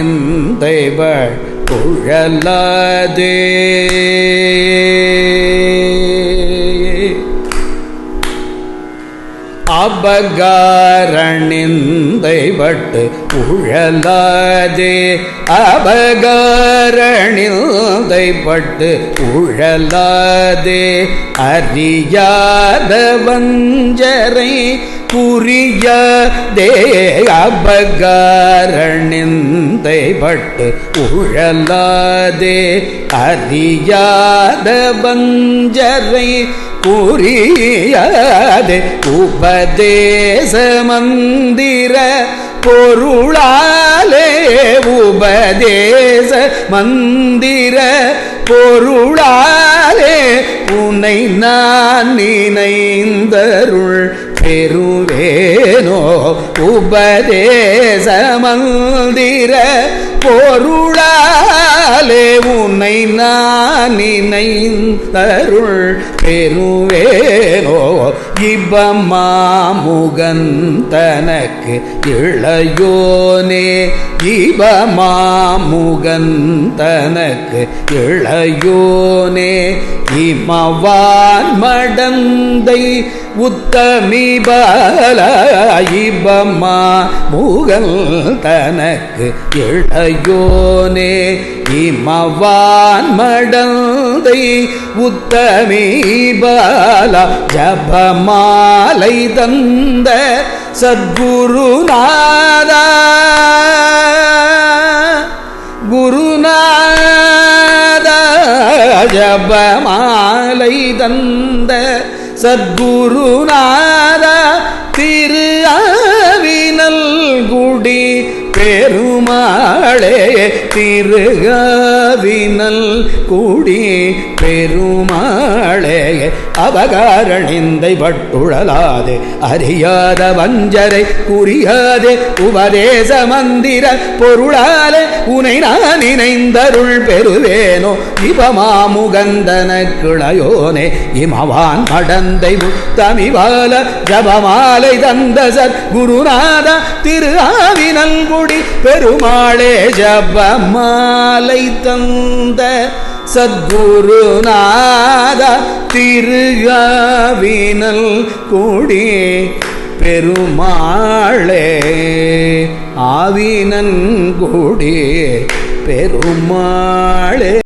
அபகாரணிந்தைவள் குழலாதே அபகாரணிந்தைவட்டு உழலாதே அபகாரணிந்தைவட்டு உழலாதே அறியாத வஞ்சரை புரியாதே அபகாரணிந்தைவட்டு உழலாதே அறியாத வஞ்சரை புரியாதே உபதேச மந்திர பொருளாலே உபதேச மந்திர பொருளாலே உன்னை நான் நினைந்தருள் பெறுவேனோ உபதேச மந்திர பொருளாலே உன்னை நான் நினைந்தருள் பெறுவேனோ இபமாமுகன் தனக்கு இளையோனே இபமாமுகன் தனக்கு இளையோனே இமவான் மடந்தை உத்தமி பால இபமாமுகன் தனக்கு இளையோனே இமவான் மடந்தை உத்தமி பால ஜபமாலை தந்த சத்குருநாதா குருநாதா ஜபமாலை தந்த சத்குருநாதா திரு ஆவினல்குடி பெருமாளே திருகாவினல் குடி பெருமாளே அபகாரணிந்தை பட்டுழலாதே அறியாத வஞ்சரை குறியாதே உபதேச மந்திர பொருளாலே உனை நான் நினைந்தருள் பெறுவேனோ இபமாமுகந்தன கிளையோனே இமவான் மடந்தை உத்தமிவால ஜபமாலை தந்த சத் குருநாத திரு ஆவினல் குடி பெருமாளே ஜபமாலை தந்த சத்குருநாத திருகாவினல் குடி பெருமாளே ஆவினன் குடி பெருமாளே.